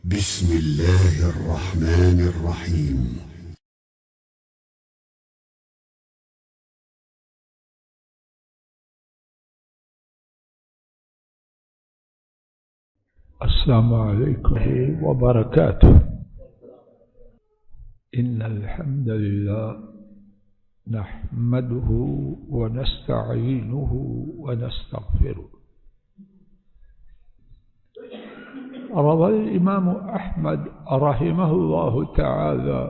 بسم الله الرحمن الرحيم. السلام عليكم وبركاته. إن الحمد لله نحمده ونستعينه ونستغفره. روى الإمام أحمد رحمه الله تعالى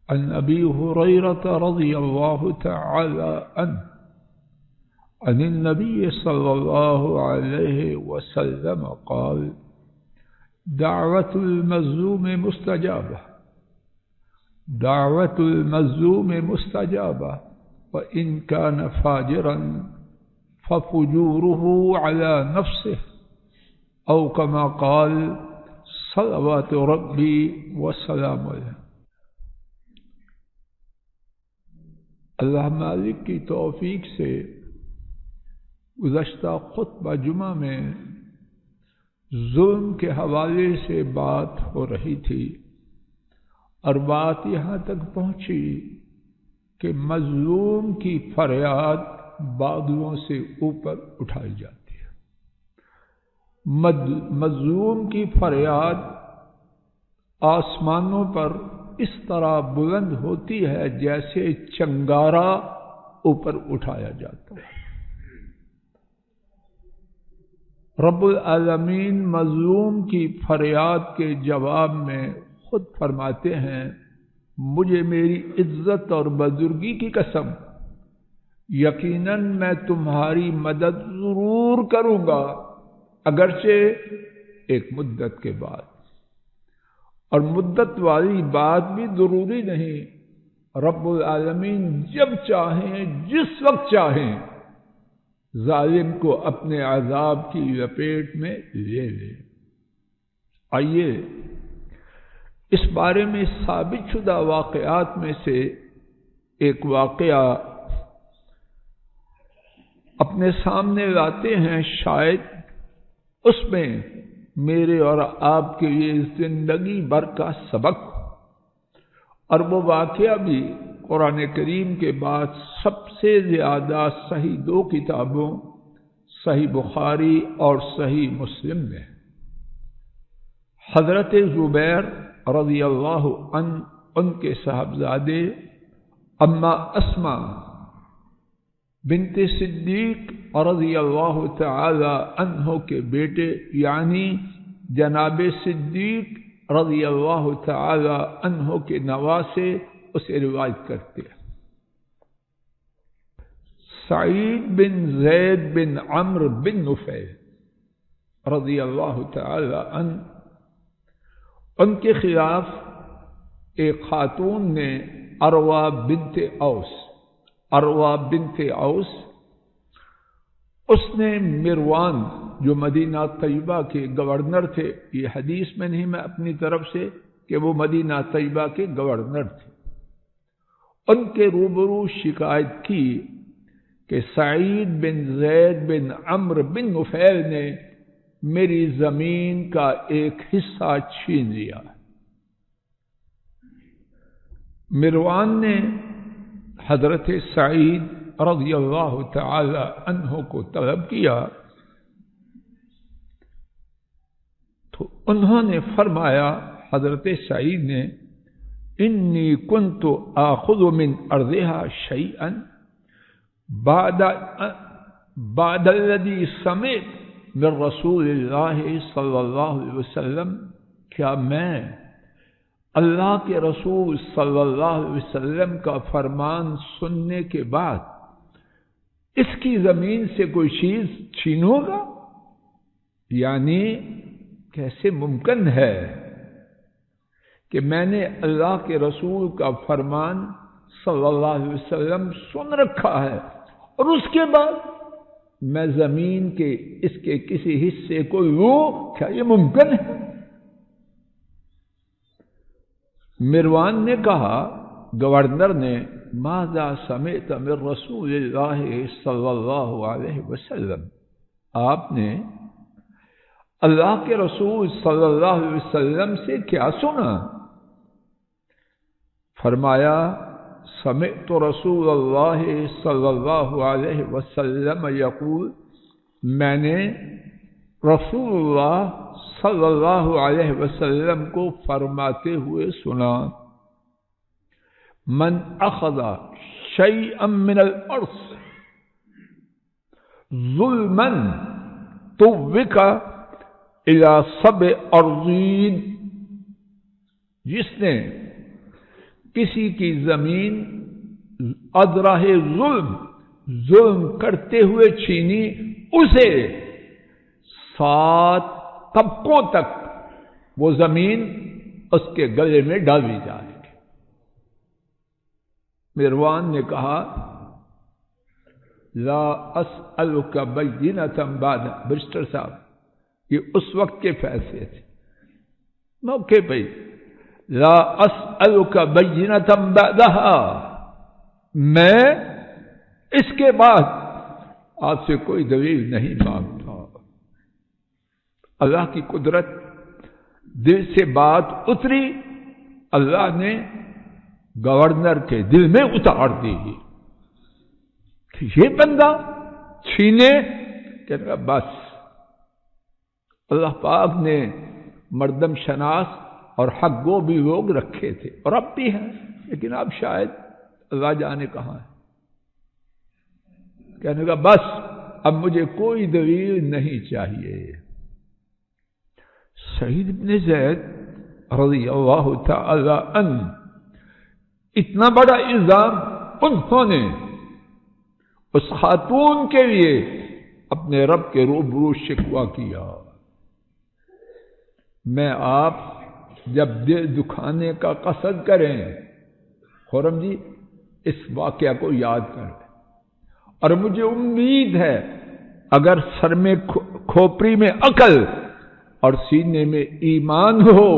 عن أبي هريرة رضي الله تعالى عنه عن النبي صلى الله عليه وسلم قال: دعوة المظلوم مستجابة، دعوة المظلوم مستجابة، وإن كان فاجرا ففجوره على نفسه، أو كما قال صلوات ربي وسلام عليه. اللہ مالک کی توفیق سے گزشتہ خطبہ جمعہ میں ظلم کے حوالے سے بات ہو رہی تھی، اور بات یہاں تک پہنچی کہ مظلوم کی فریاد بادلوں سے اوپر اٹھائی جاتی ہے۔ مظلوم کی فریاد آسمانوں پر اس طرح بلند ہوتی ہے جیسے چنگارا اوپر اٹھایا جاتا ہے۔ رب العالمین مظلوم کی فریاد کے جواب میں خود فرماتے ہیں: مجھے میری عزت اور بزرگی کی قسم، یقیناً میں تمہاری مدد ضرور کروں گا، اگرچہ ایک مدت کے بعد۔ اور مدت والی بات بھی ضروری نہیں، رب العالمین جب چاہیں، جس وقت چاہیں، ظالم کو اپنے عذاب کی لپیٹ میں لے لے۔ آئیے اس بارے میں ثابت شدہ واقعات میں سے ایک واقعہ اپنے سامنے لاتے ہیں، شاید اس میں میرے اور آپ کے لیے زندگی بھر کا سبق، اور وہ واقعہ بھی قرآن کریم کے بعد سب سے زیادہ صحیح دو کتابوں صحیح بخاری اور صحیح مسلم میں۔ حضرت زبیر رضی اللہ عنہ، ان کے صاحبزادے اما اسما بنت صدیق رضی اللہ تعالی عنہ کے بیٹے یعنی جناب صدیق رضی اللہ تعالی عنہ کے نواسے اسے روایت کرتے ہیں۔ سعید بن زید بن عمرو بن نفیل رضی اللہ تعالی عنہ، ان کے خلاف ایک خاتون نے عروہ بنت اوس، اس نے مروان جو مدینہ طیبہ کے گورنر تھے، یہ حدیث میں نہیں، میں اپنی طرف سے کہ وہ مدینہ طیبہ کے گورنر تھے، ان کے روبرو شکایت کی کہ سعید بن زید بن عمرو بن نفیل نے میری زمین کا ایک حصہ چھین لیا۔ مروان نے حضرت سعید رضی اللہ تعالی عنہ کو طلب کیا تو انہوں نے فرمایا، حضرت سعید نے: انی کنت آخذ من ارضها شیئا بعد الذی سمعت من رسول اللہ صلی اللہ علیہ وسلم، کیا میں اللہ کے رسول صلی اللہ علیہ وسلم کا فرمان سننے کے بعد اس کی زمین سے کوئی چیز چھینوں گا؟ یعنی کیسے ممکن ہے کہ میں نے اللہ کے رسول کا فرمان صلی اللہ علیہ وسلم سن رکھا ہے اور اس کے بعد میں زمین کے اس کے کسی حصے کو لوں؟ کیا یہ ممکن ہے؟ مروان نے کہا، گورنر نے: ماذا سمعت من رسول اللہ صلی اللہ علیہ وسلم، آپ نے اللہ کے رسول صلی اللہ علیہ وسلم سے کیا سنا؟ فرمایا سمعت رسول اللہ صلی اللہ علیہ وسلم یقول، میں نے رسول اللہ صلی اللہ علیہ وسلم کو فرماتے ہوئے سنا، من اخذ شیئا من الارض ظلما طوق الى 7 ارضین، جس نے کسی کی زمین ادراہ ظلم کرتے ہوئے چھینی، اسے 7 طبقوں تک وہ زمین اس کے گلے میں ڈالی جائے گی۔ مروان نے کہا لا اسألک بینۃ بعد، برسٹر صاحب یہ اس وقت کے فیصلے تھے، موقع پہ لا اسألک بینۃ بعدہا، میں اس کے بعد آپ سے کوئی دلیل نہیں مانگتا۔ اللہ کی قدرت، دل سے بات اتری، اللہ نے گورنر کے دل میں اتار دی کہ یہ بندہ چھینے، کہنے لگا بس۔ اللہ پاک نے مردم شناس اور حق گو بھی لوگ رکھے تھے، اور اب بھی ہیں، لیکن اب شاید اللہ جانے کہاں ہے۔ کہنے لگا بس اب مجھے کوئی دلیل نہیں چاہیے۔ سعید بن زید رضی اللہ تعالی عنہ، اتنا بڑا الزام انہوں نے اس خاتون کے لیے اپنے رب کے روبرو شکوہ کیا۔ میں آپ جب دل دکھانے کا قصد کریں، خرم جی اس واقعہ کو یاد کریں، اور مجھے امید ہے اگر سر میں کھوپڑی میں عقل اور سینے میں ایمان ہو،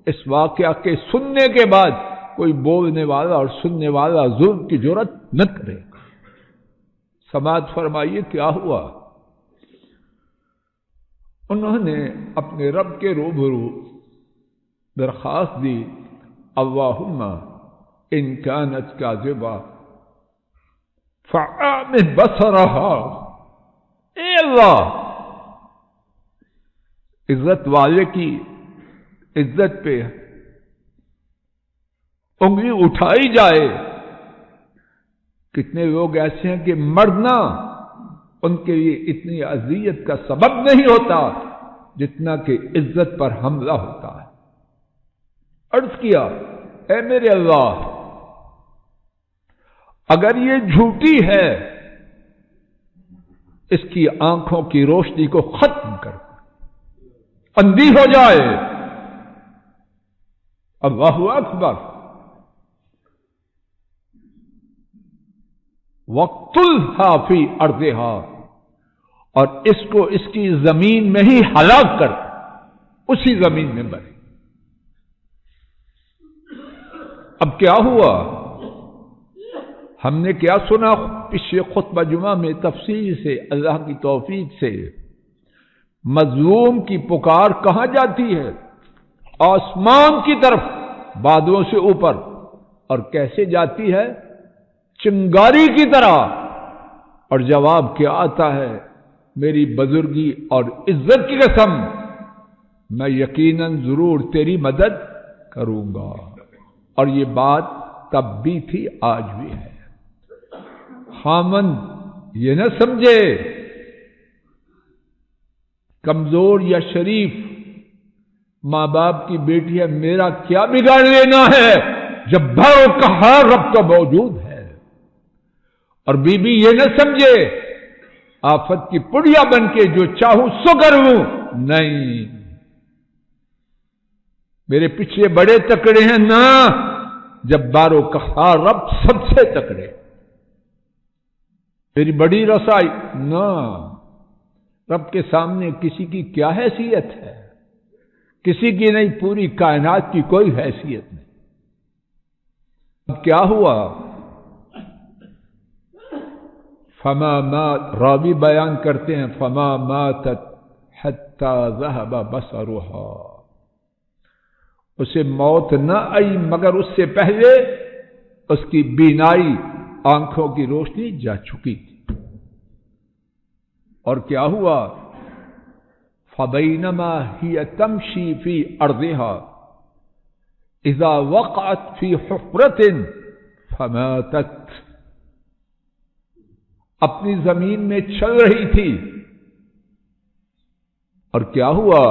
اس واقعہ کے سننے کے بعد کوئی بولنے والا اور سننے والا ظلم کی جرات نہ کرے۔ سماعت فرمائیے کیا ہوا۔ انہوں نے اپنے رب کے روبرو درخواست دی، اللہم ان کانت کاذبہ فاعمی بصرہا، اے اللہ عزت والے کی عزت پہ انگلی اٹھائی جائے۔ کتنے لوگ ایسے ہیں کہ مرنا ان کے لیے اتنی اذیت کا سبب نہیں ہوتا جتنا کہ عزت پر حملہ ہوتا ہے۔ عرض کیا اے میرے اللہ، اگر یہ جھوٹی ہے اس کی آنکھوں کی روشنی کو ختم کر، اندھی ہو جائے۔ اللہ اکبر۔ وَاقْتُلْهَا فِي أَرْضِهَا، اور اس کو اس کی زمین میں ہی ہلاک کر، اسی زمین میں مرے۔ اب کیا ہوا؟ ہم نے کیا سنا پچھلے خطبہ جمعہ میں تفصیل سے، اللہ کی توفیق سے، مظلوم کی پکار کہاں جاتی ہے؟ آسمان کی طرف، بادلوں سے اوپر، اور کیسے جاتی ہے؟ چنگاری کی طرح۔ اور جواب کیا آتا ہے؟ میری بزرگی اور عزت کی قسم، میں یقیناً ضرور تیری مدد کروں گا۔ اور یہ بات تب بھی تھی، آج بھی ہے۔ خامند یہ نہ سمجھے کمزور یا شریف ماں باپ کی بیٹی ہے، میرا کیا بگاڑ لینا ہے، جبار و قہار رب تو موجود ہے۔ اور بی بی یہ نہ سمجھے آفت کی پڑیا بن کے جو چاہوں سو کر لوں، نہیں، میرے پیچھے بڑے تکڑے ہیں نا، جبار و قہار رب سب سے تکڑے، میری بڑی رسائی نہ، رب کے سامنے کسی کی کیا حیثیت ہے؟ کسی کی نہیں، پوری کائنات کی کوئی حیثیت نہیں۔ اب کیا ہوا؟ فما مات، راوی بیان کرتے ہیں فما ماتت حتی ذہب بصرہا، اسے موت نہ آئی مگر اس سے پہلے اس کی بینائی، آنکھوں کی روشنی جا چکی تھی۔ اور کیا ہوا؟ فبینما ہی تمشی فی ارضہا اذا وقعت فی حفرۃ فماتت، اپنی زمین میں چل رہی تھی اور کیا ہوا؟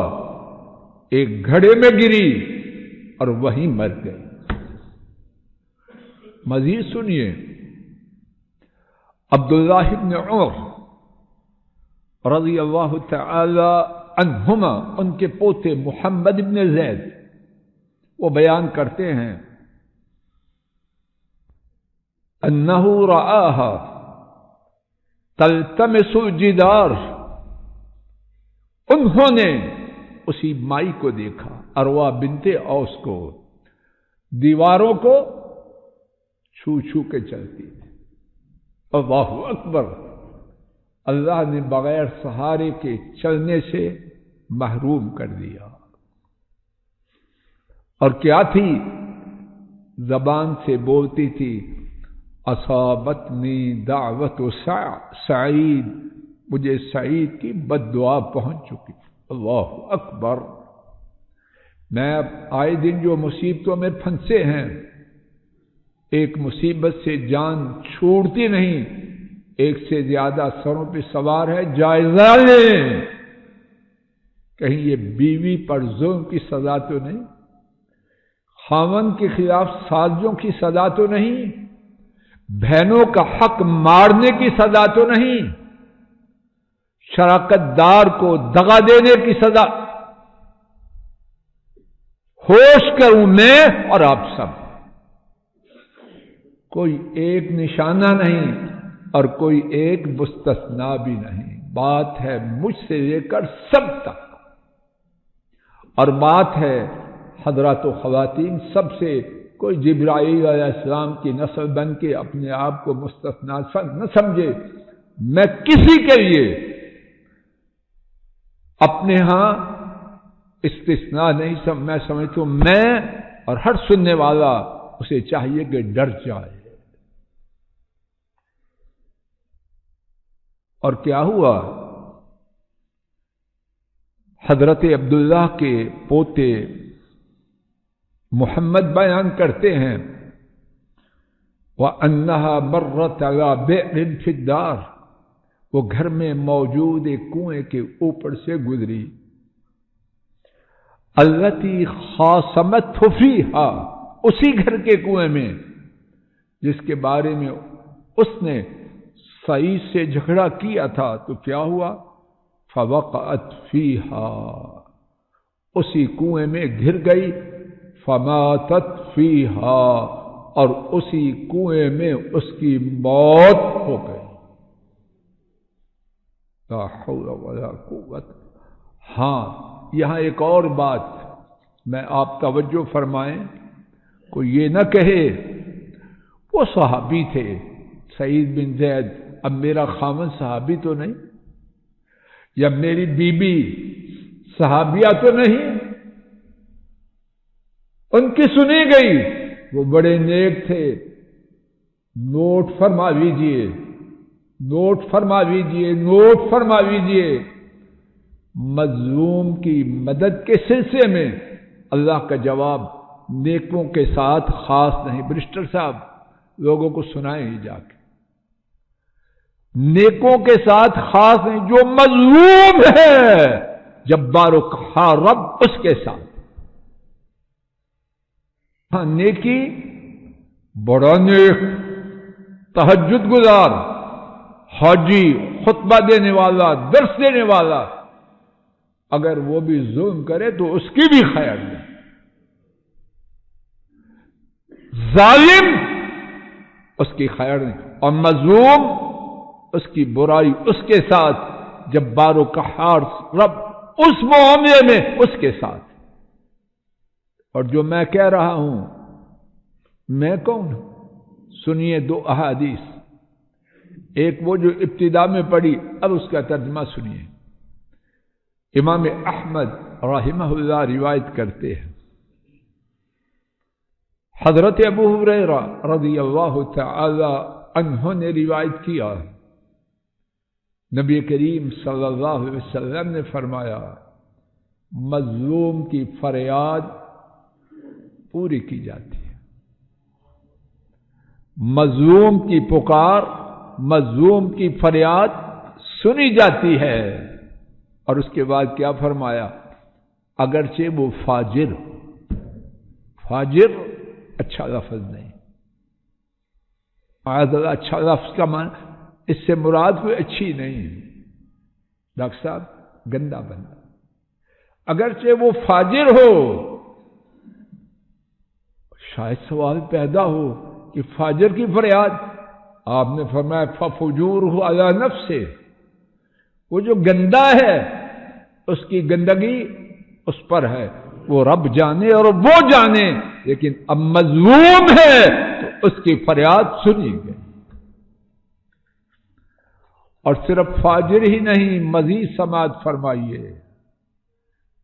ایک گھڑے میں گری اور وہیں مر گئی۔ مزید سنیے، عبداللہ بن عمر رضی اللہ تعالی عنہما، ان کے پوتے محمد بن زید، وہ بیان کرتے ہیں انہ رآہا تلتمس الجدار، انہوں نے اسی مائی کو دیکھا، اروا بنت اوس کو، دیواروں کو چھو چھو کے چلتی تھی۔ اللہ اکبر، اللہ نے بغیر سہارے کے چلنے سے محروم کر دیا۔ اور کیا تھی؟ زبان سے بولتی تھی اصابتنی دعوت سعید، مجھے سعید کی بد دعا پہنچ چکی۔ اللہ اکبر، میں اب آئے دن جو مصیبتوں میں پھنسے ہیں، ایک مصیبت سے جان چھوڑتی نہیں، ایک سے زیادہ سروں پہ سوار ہے، جائزہ لیں کہیں یہ بیوی پر ظلم کی سزا تو نہیں، خاوند کے خلاف سازشوں کی سزا تو نہیں، بہنوں کا حق مارنے کی سزا تو نہیں، شراکت دار کو دغا دینے کی سزا۔ ہوش کروں میں اور آپ سب، کوئی ایک نشانہ نہیں اور کوئی ایک مستثنا بھی نہیں، بات ہے مجھ سے لے کر سب تک، اور بات ہے حضرات و خواتین سب سے، کوئی جبرائیل علیہ السلام کی نسل بن کے اپنے آپ کو مستثنا نہ سمجھے۔ میں کسی کے لیے اپنے ہاں استثناء نہیں میں سمجھتا ہوں، میں اور ہر سننے والا اسے چاہیے کہ ڈر جائے۔ اور کیا ہوا؟ حضرت عبداللہ کے پوتے محمد بیان کرتے ہیں وَأَنَّهَا مَرَّتْ عَلَى بِئْرٍ فِي الدَّارِ، وہ گھر میں موجود ایک کنویں کے اوپر سے گزری، الَّتِي خَاصَمَتْهُ فِيهَا، اسی گھر کے کنویں میں جس کے بارے میں اس نے سعید سے جھگڑا کیا تھا، تو کیا ہوا؟ فَوَقَعَتْ فِيهَا، اسی کنویں میں گر گئی، فَمَاتَتْ فِيهَا، اور اسی کنویں میں اس کی موت ہو گئی۔ لا حول ولا قوت۔ ہاں، یہاں ایک اور بات میں آپ توجہ فرمائیں، کوئی یہ نہ کہے وہ صحابی تھے سعید بن زید، اب میرا خاوند صحابی تو نہیں، یا میری بیوی صحابیہ تو نہیں، ان کی سنی گئی، وہ بڑے نیک تھے۔ نوٹ فرما لیجئے، نوٹ فرما لیجئے، نوٹ فرما لیجئے، مظلوم کی مدد کے سلسلے میں اللہ کا جواب نیکوں کے ساتھ خاص نہیں۔ برسٹر صاحب لوگوں کو سنائیں ہی جا کے، نیکوں کے ساتھ خاص نہیں، جو مظلوم ہے جبار و قہار رب اس کے ساتھ۔ ہاں، نیکی بڑا نیک، تہجد گزار، حاجی، خطبہ دینے والا، درس دینے والا، اگر وہ بھی ظلم کرے تو اس کی بھی خیر نہیں۔ ظالم اس کی خیر نہیں، اور مظلوم اس کی برائی اس کے ساتھ، جبار و قہار رب اس معاملے میں اس کے ساتھ۔ اور جو میں کہہ رہا ہوں، میں کون ہوں؟ سنیے دو احادیث، ایک وہ جو ابتدا میں پڑھی، اب اس کا ترجمہ سنیے۔ امام احمد رحمہ اللہ روایت کرتے ہیں، حضرت ابو ہریرہ رضی اللہ تعالی عنہ نے روایت کیا، نبی کریم صلی اللہ علیہ وسلم نے فرمایا مظلوم کی فریاد پوری کی جاتی ہے، مظلوم کی پکار، مظلوم کی فریاد سنی جاتی ہے۔ اور اس کے بعد کیا فرمایا؟ اگرچہ وہ فاجر، فاجر اچھا لفظ نہیں، اچھا لفظ کا معنی اس سے مراد کوئی اچھی نہیں، ڈاکٹر صاحب گندا بندہ، اگرچہ وہ فاجر ہو۔ شاید سوال پیدا ہو کہ فاجر کی فریاد، آپ نے فرمایا فَفُجُورُهُ عَلَى نَفْسِهِ، وہ جو گندا ہے اس کی گندگی اس پر ہے، وہ رب جانے اور وہ جانے، لیکن اب مظلوم ہے تو اس کی فریاد سنی گئی۔ اور صرف فاجر ہی نہیں، مزید سماعت فرمائیے،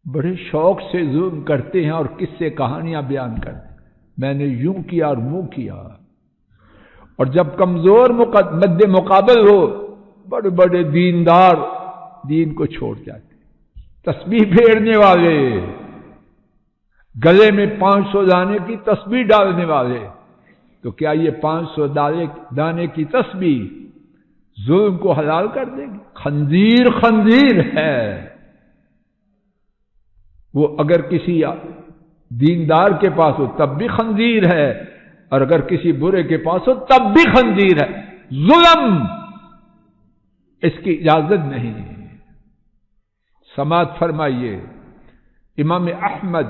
بڑے شوق سے ظلم کرتے ہیں اور قصے کہانیاں بیان کرتے ہیں، میں نے یوں کیا اور وہ کیا، اور جب کمزور مد مقابل ہو بڑے بڑے دیندار دین کو چھوڑ جاتے، تسبیح پھیرنے والے، گلے میں 500 دانے کی تسبیح ڈالنے والے، تو کیا یہ 500 دانے کی تسبیح ظلم کو حلال کر دے گی؟ خنزیر خنزیر ہے وہ، اگر کسی دیندار کے پاس ہو تب بھی خنزیر ہے، اور اگر کسی برے کے پاس ہو تب بھی خنزیر ہے۔ ظلم اس کی اجازت نہیں۔ سماعت فرمائیے، امام احمد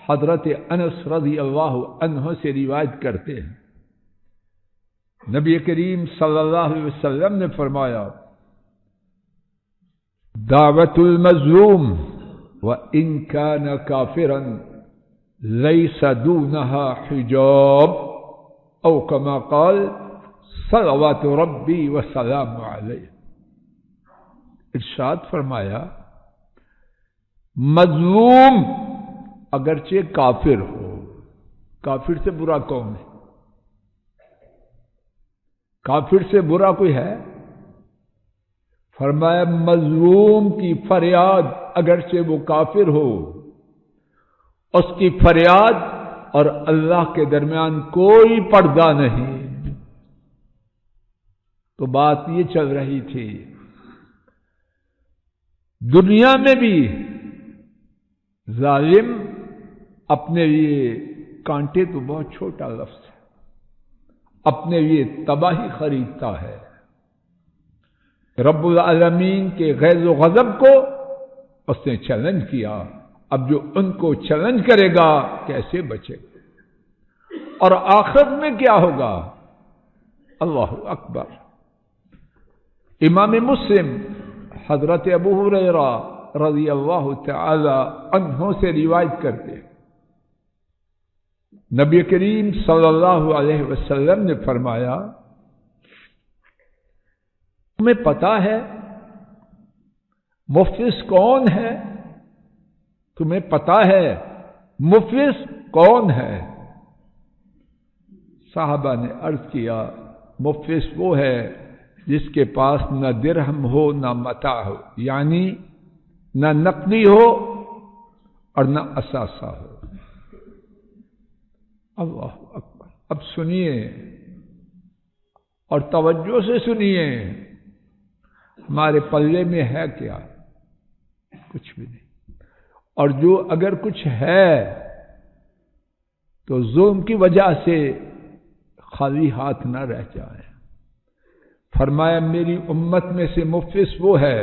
حضرت انس رضی اللہ عنہ سے روایت کرتے ہیں، نبی کریم صلی اللہ علیہ وسلم نے فرمایا دعوت المظلوم وَإِن كَانَ كَافِرًا لَيْسَ دُونَهَا حِجَابٌ او كما قال صلوات ربی وسلام علیہ۔ ارشاد فرمایا مظلوم اگرچہ کافر ہو، کافر سے برا کون ہے؟ کافر سے برا کوئی ہے؟ فرمایا مظلوم کی فریاد اگرچہ وہ کافر ہو، اس کی فریاد اور اللہ کے درمیان کوئی پردہ نہیں۔ تو بات یہ چل رہی تھی، دنیا میں بھی ظالم اپنے لیے کانٹے تو بہت چھوٹا لفظ ہے، اپنے لیے تباہی خریدتا ہے۔ رب العالمین کے غیظ و غضب کو اس نے چیلنج کیا، اب جو ان کو چیلنج کرے گا کیسے بچے گا؟ اور آخرت میں کیا ہوگا؟ اللہ اکبر۔ امام مسلم حضرت ابو ہریرہ رضی اللہ تعالی عنہ سے روایت کرتے ہیں، نبی کریم صلی اللہ علیہ وسلم نے فرمایا تمہیں پتا ہے مفلس کون ہے؟ تمہیں پتا ہے مفلس کون ہے؟ صحابہ نے عرض کیا مفلس وہ ہے جس کے پاس نہ درہم ہو نہ متاع ہو، یعنی نہ نقدی ہو اور نہ اثاثہ ہو۔ اللہ اکبر۔ اب سنیے اور توجہ سے سنیے، ہمارے پلے میں ہے کیا؟ کچھ بھی نہیں، اور جو اگر کچھ ہے تو ظلم کی وجہ سے خالی ہاتھ نہ رہ جائے۔ فرمایا میری امت میں سے مفلس وہ ہے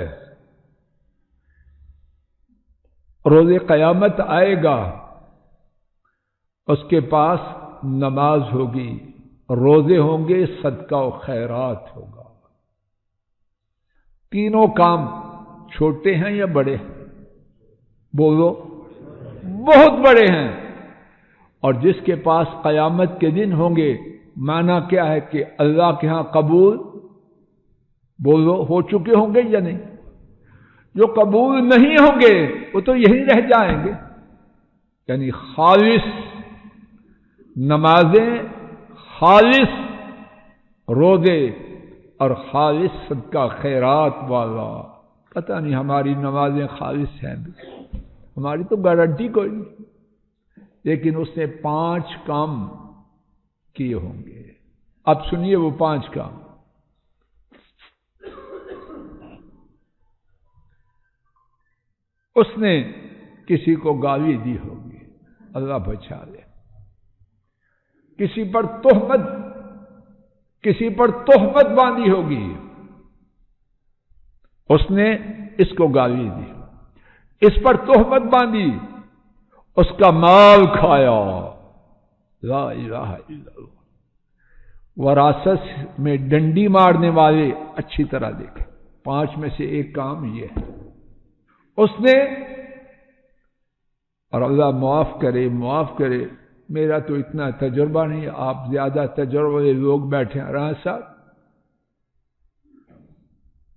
روز قیامت آئے گا، اس کے پاس نماز ہوگی، روزے ہوں گے، صدقہ و خیرات ہوگا، تینوں کام چھوٹے ہیں یا بڑے ہیں؟ بولو، بہت بڑے ہیں۔ اور جس کے پاس قیامت کے دن ہوں گے، معنی کیا ہے کہ اللہ کے ہاں قبول بولو ہو چکے ہوں گے یا نہیں؟ جو قبول نہیں ہوں گے وہ تو یہیں رہ جائیں گے. یعنی خالص نمازیں، خالص روزے اور خالص صدقہ خیرات والا. پتہ نہیں ہماری نمازیں خالص ہیں، ہماری تو گارنٹی کوئی نہیں، لیکن اس نے 5 کام کیے ہوں گے. اب سنیے وہ 5 کام. اس نے کسی کو گالی دی ہوگی، اللہ بچا لے. کسی پر تہمت باندھی ہوگی، اس نے اس کو گالی دی، اس پر تہمت باندھی، اس کا مال کھایا. لا الہ الا اللہ. وراثت میں ڈنڈی مارنے والے اچھی طرح دیکھیں، 5 میں سے ایک کام یہ ہے. اس نے، اور اللہ معاف کرے، میرا تو اتنا تجربہ نہیں، آپ زیادہ تجربے والے لوگ بیٹھے ہیں. رانا صاحب،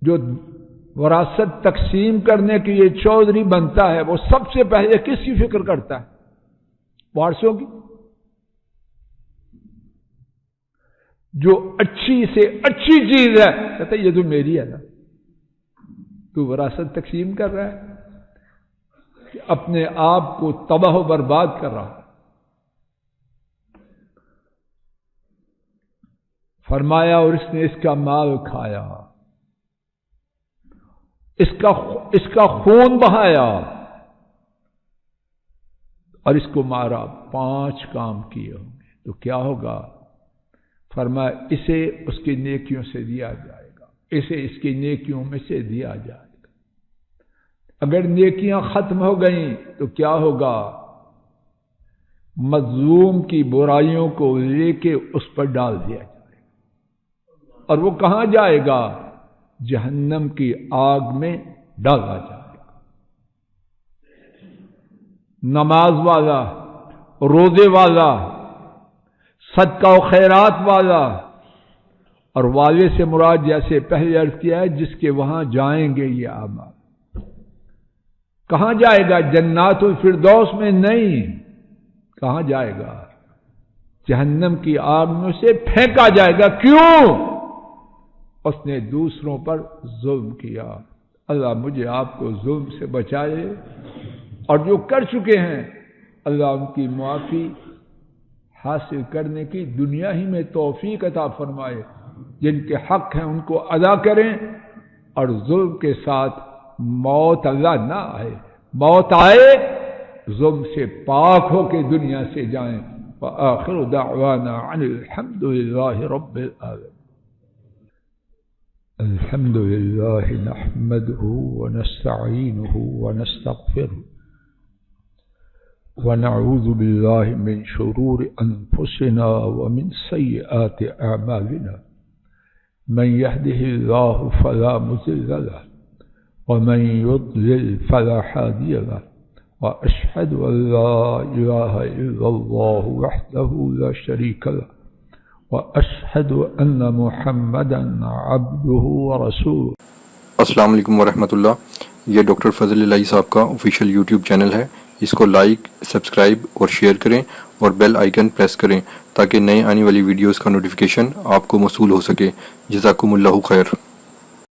جو وراثت تقسیم کرنے کے لیے چودھری بنتا ہے وہ سب سے پہلے کس کی فکر کرتا ہے؟ وارثوں کی. جو اچھی سے اچھی چیز ہے کہتا ہے یہ تو میری ہے نا. تو وراثت تقسیم کر رہا ہے کہ اپنے آپ کو تباہ و برباد کر رہا ہے. فرمایا اور اس نے اس کا مال کھایا، اس کا خون بہایا اور اس کو مارا. 5 کام کیے ہوں گے تو کیا ہوگا؟ فرمایا اسے اس کی نیکیوں سے دیا جائے گا، اسے اس کی نیکیوں میں سے دیا جائے گا. اگر نیکیاں ختم ہو گئیں تو کیا ہوگا؟ مظلوم کی برائیوں کو لے کے اس پر ڈال دیا جائے گا، اور وہ کہاں جائے گا؟ جہنم کی آگ میں ڈالا جائے گا. نماز والا، روزے والا، صدقہ و خیرات والا، اور والے سے مراد جیسے پہلے عرض کیا ہے جس کے وہاں جائیں گے یہ اعمال. کہاں جائے گا؟ جنات الفردوس میں نہیں. کہاں جائے گا؟ جہنم کی آگ میں سے پھینکا جائے گا. کیوں؟ اس نے دوسروں پر ظلم کیا. اللہ مجھے آپ کو ظلم سے بچائے، اور جو کر چکے ہیں اللہ ان کی معافی حاصل کرنے کی دنیا ہی میں توفیق عطا فرمائے. جن کے حق ہیں ان کو ادا کریں، اور ظلم کے ساتھ موت اللہ نہ آئے. موت آئے ظلم سے پاک ہو کے دنیا سے جائیں. وآخر دعوانا عن الحمد للہ رب العالمین. الحمد للہ نحمده ونستعینه ونستغفره ونعوذ باللہ من شرور انفسنا ومن سیئات اعمالنا. من يهده الله فلا مضل له ومن يضلل فلا هادي له. واشهد ان لا اله الا الله وحده لا شريك له واشهد ان محمدا عبده ورسوله. السلام علیکم ورحمۃ اللہ. یہ ڈاکٹر فضل الہی صاحب کا آفیشیل یوٹیوب چینل ہے. اس کو لائک، سبسکرائب اور شیئر کریں اور بیل آئیکن پریس کریں تاکہ نئے آنے والی ویڈیوز کا نوٹیفیکیشن آپ کو موصول ہو سکے. جزاکم اللہ خیر.